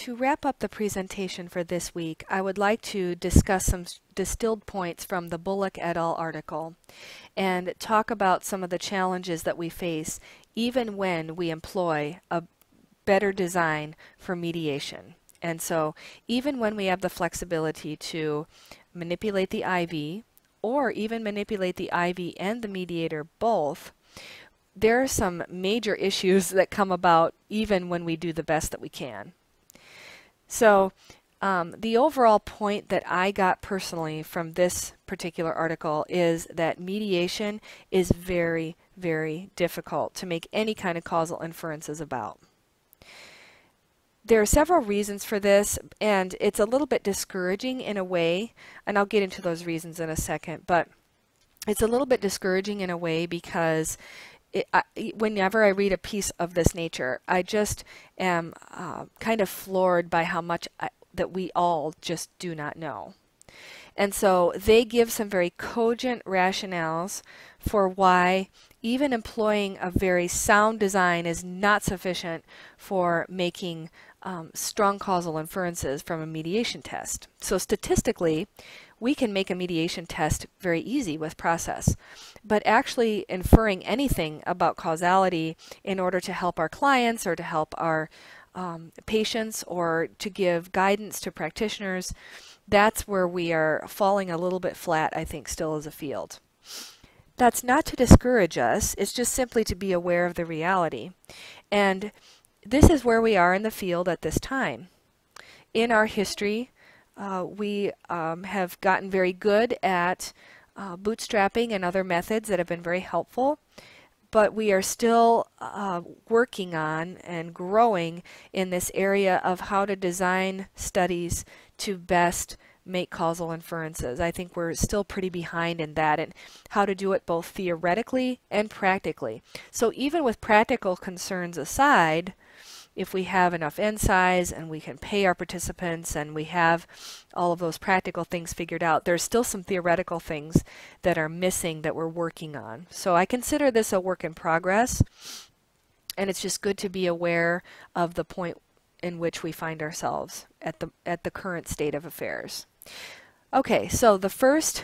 To wrap up the presentation for this week, I would like to discuss some distilled points from the Bullock et al. Article and talk about some of the challenges that we face even when we employ a better design for mediation. And so even when we have the flexibility to manipulate the IV or even manipulate the IV and the mediator both, there are some major issues that come about even when we do the best that we can. So the overall point that I got personally from this particular article is that mediation is very, very difficult to make any kind of causal inferences about. There are several reasons for this, and it's a little bit discouraging in a way, and I'll get into those reasons in a second, but it's a little bit discouraging in a way because whenever I read a piece of this nature, I just am kind of floored by how much that we all just do not know. And so they give some very cogent rationales for why even employing a very sound design is not sufficient for making strong causal inferences from a mediation test. So statistically, we can make a mediation test very easy with process, but actually inferring anything about causality in order to help our clients or to help our patients or to give guidance to practitioners, that's where we are falling a little bit flat, I think, still as a field. That's not to discourage us, it's just simply to be aware of the reality. And this is where we are in the field at this time. In our history, we have gotten very good at bootstrapping and other methods that have been very helpful, but we are still working on and growing in this area of how to design studies to best make causal inferences. I think we're still pretty behind in that and how to do it both theoretically and practically. So even with practical concerns aside, if we have enough N size and we can pay our participants and we have all of those practical things figured out, there's still some theoretical things that are missing that we're working on. So I consider this a work in progress, and it's just good to be aware of the point in which we find ourselves at the current state of affairs. Okay, so the first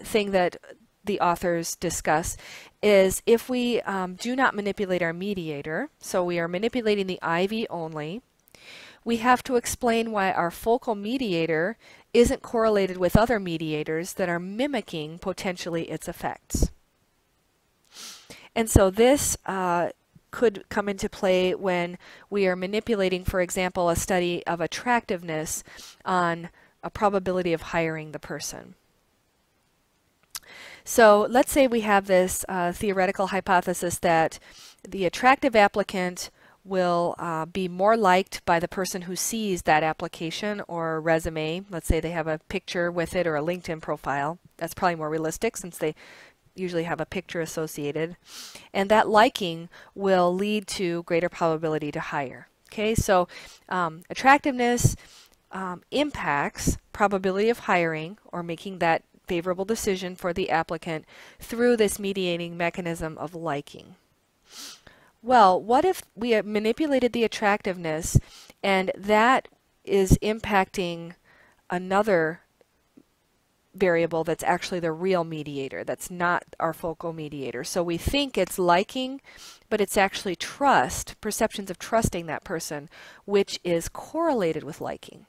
thing that the authors discuss is if we do not manipulate our mediator, so we are manipulating the IV only, we have to explain why our focal mediator isn't correlated with other mediators that are mimicking potentially its effects. And so this could come into play when we are manipulating, for example, a study of attractiveness on a probability of hiring the person. So let's say we have this theoretical hypothesis that the attractive applicant will be more liked by the person who sees that application or resume. Let's say they have a picture with it or a LinkedIn profile. That's probably more realistic since they usually have a picture associated. And that liking will lead to greater probability to hire. Okay, so attractiveness impacts probability of hiring or making that favorable decision for the applicant through this mediating mechanism of liking. Well, what if we have manipulated the attractiveness and that is impacting another variable that's actually the real mediator, that's not our focal mediator? So we think it's liking, but it's actually trust, perceptions of trusting that person, which is correlated with liking.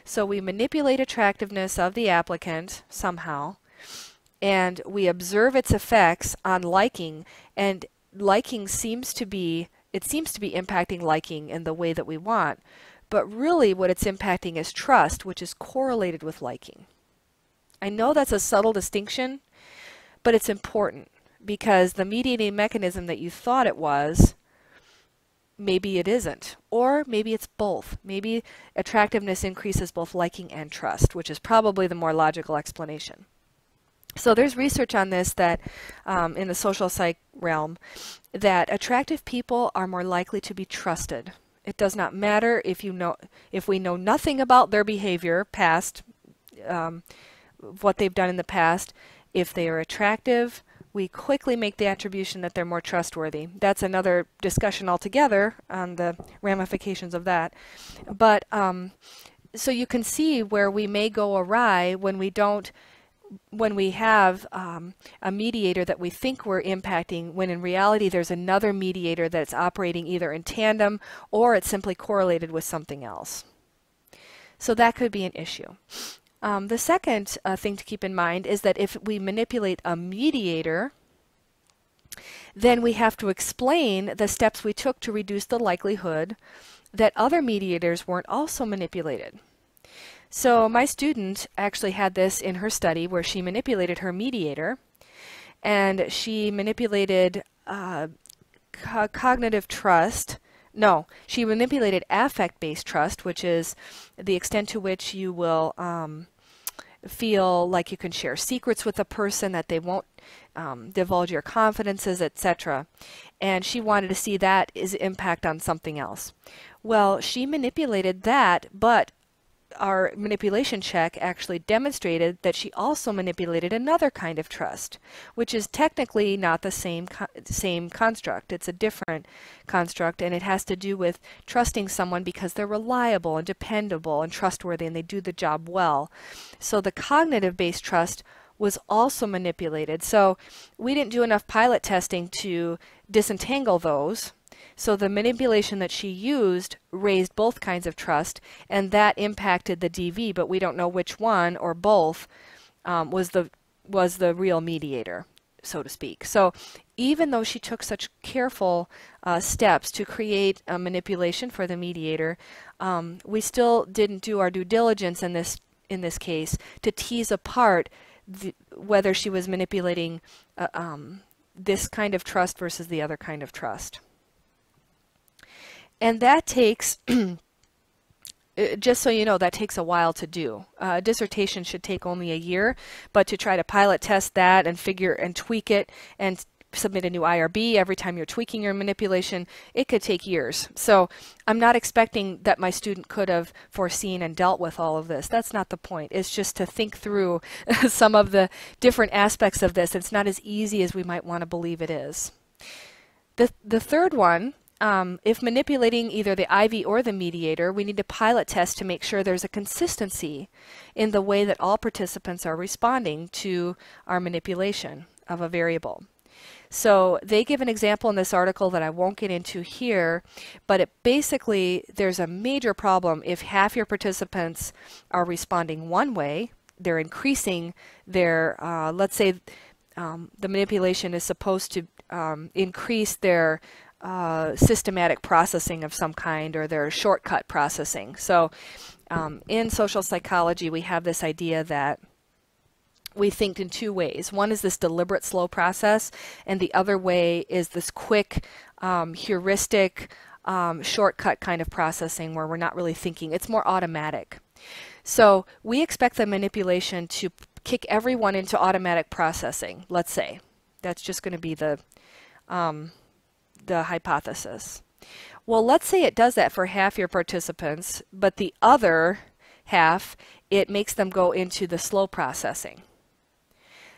So we manipulate attractiveness of the applicant somehow, and we observe its effects on liking, and liking seems to be impacting liking in the way that we want, but really what it's impacting is trust, which is correlated with liking. I know that's a subtle distinction, but it's important because the mediating mechanism that you thought it was, maybe it isn't, or maybe it's both. Maybe attractiveness increases both liking and trust, which is probably the more logical explanation. So there's research on this that in the social psych realm that attractive people are more likely to be trusted. It does not matter if we know nothing about their behavior past, what they've done in the past. If they are attractive, we quickly make the attribution that they're more trustworthy. That's another discussion altogether on the ramifications of that. But so you can see where we may go awry when we have a mediator that we think we're impacting, when in reality there's another mediator that's operating either in tandem or it's simply correlated with something else. So that could be an issue. The second thing to keep in mind is that if we manipulate a mediator, then we have to explain the steps we took to reduce the likelihood that other mediators weren't also manipulated. So my student actually had this in her study where she manipulated her mediator, and she manipulated cognitive trust. No, she manipulated affect-based trust, which is the extent to which you will feel like you can share secrets with a person, that they won't divulge your confidences, etc. And she wanted to see that as impact on something else. Well, she manipulated that, but our manipulation check actually demonstrated that she also manipulated another kind of trust, which is technically not the same construct. It's a different construct, and it has to do with trusting someone because they're reliable and dependable and trustworthy and they do the job well. So the cognitive-based trust was also manipulated. So we didn't do enough pilot testing to disentangle those. So the manipulation that she used raised both kinds of trust, and that impacted the DV, but we don't know which one or both was the real mediator, so to speak. So even though she took such careful steps to create a manipulation for the mediator, we still didn't do our due diligence in this case to tease apart whether she was manipulating this kind of trust versus the other kind of trust. And that takes, just so you know, that takes a while to do. A dissertation should take only a year, but to try to pilot test that and figure and tweak it and submit a new IRB every time you're tweaking your manipulation, it could take years. So I'm not expecting that my student could have foreseen and dealt with all of this. That's not the point. It's just to think through some of the different aspects of this. It's not as easy as we might want to believe it is. The third one, if manipulating either the IV or the mediator, we need to pilot test to make sure there's a consistency in the way that all participants are responding to our manipulation of a variable. So they give an example in this article that I won't get into here, but basically there's a major problem if half your participants are responding one way, they're increasing their, let's say the manipulation is supposed to increase their systematic processing of some kind, or their shortcut processing. So in social psychology, we have this idea that we think in two ways. One is this deliberate slow process, and the other way is this quick heuristic shortcut kind of processing where we're not really thinking. It's more automatic. So we expect the manipulation to kick everyone into automatic processing, let's say. That's just going to be the hypothesis. Well, let's say it does that for half your participants, but the other half, it makes them go into the slow processing.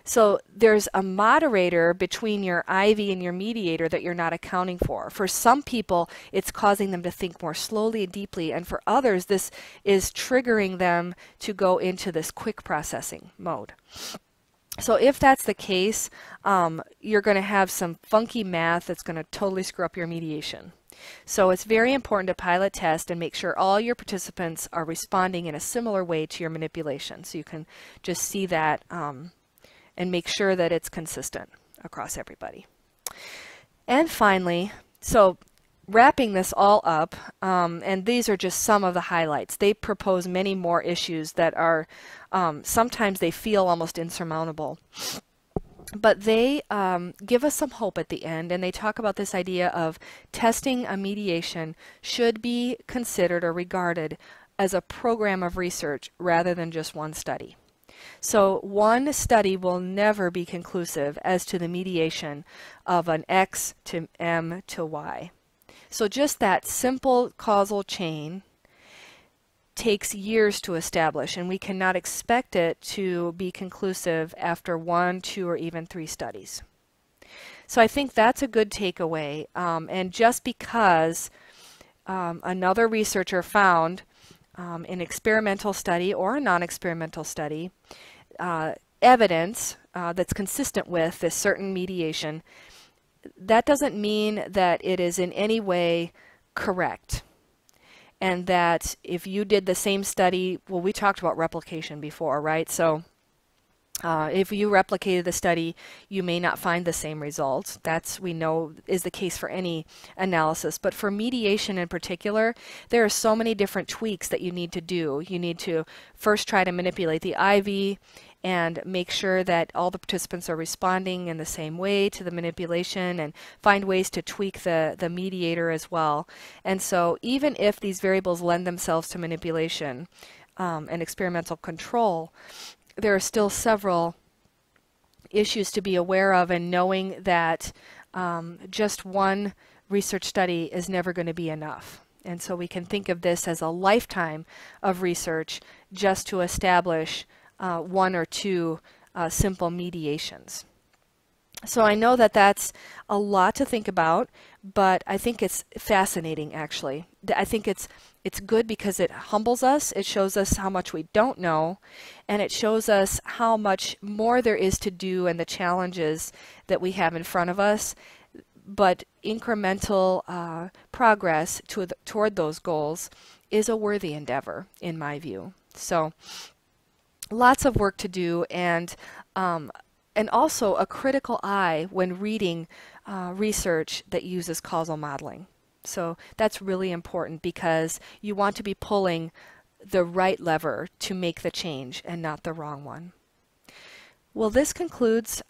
So there's a moderator between your IV and your mediator that you're not accounting for. For some people, it's causing them to think more slowly and deeply, and for others, this is triggering them to go into this quick processing mode. So if that's the case, you're going to have some funky math that's going to totally screw up your mediation. So it's very important to pilot test and make sure all your participants are responding in a similar way to your manipulation. So you can just see that and make sure that it's consistent across everybody. And finally, so wrapping this all up, and these are just some of the highlights. They propose many more issues that are, sometimes they feel almost insurmountable. But they give us some hope at the end, and they talk about this idea of testing a mediation should be considered or regarded as a program of research rather than just one study. So one study will never be conclusive as to the mediation of an X to M to Y. So just that simple causal chain takes years to establish, and we cannot expect it to be conclusive after 1, 2, or even 3 studies. So I think that's a good takeaway. And just because another researcher found an experimental study or a non-experimental study evidence that's consistent with this certain mediation, that doesn't mean that it is in any way correct. And that if you did the same study, well, we talked about replication before, right? So if you replicated the study, you may not find the same results. That's, we know, is the case for any analysis. But for mediation in particular, there are so many different tweaks that you need to do. You need to first try to manipulate the IV and make sure that all the participants are responding in the same way to the manipulation, and find ways to tweak the mediator as well. And so even if these variables lend themselves to manipulation and experimental control, there are still several issues to be aware of, and knowing that just one research study is never going to be enough. And so we can think of this as a lifetime of research just to establish one or two simple mediations. So I know that that's a lot to think about, but I think it's fascinating, actually. I think it's good because it humbles us, it shows us how much we don't know, and it shows us how much more there is to do and the challenges that we have in front of us. But incremental progress toward those goals is a worthy endeavor, in my view. So lots of work to do, and also a critical eye when reading research that uses causal modeling. So that's really important, because you want to be pulling the right lever to make the change and not the wrong one. Well, this concludes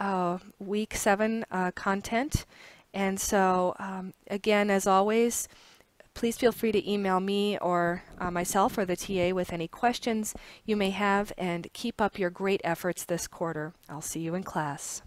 week 7 content. And so again, as always, please feel free to email me or myself or the TA with any questions you may have, and keep up your great efforts this quarter. I'll see you in class.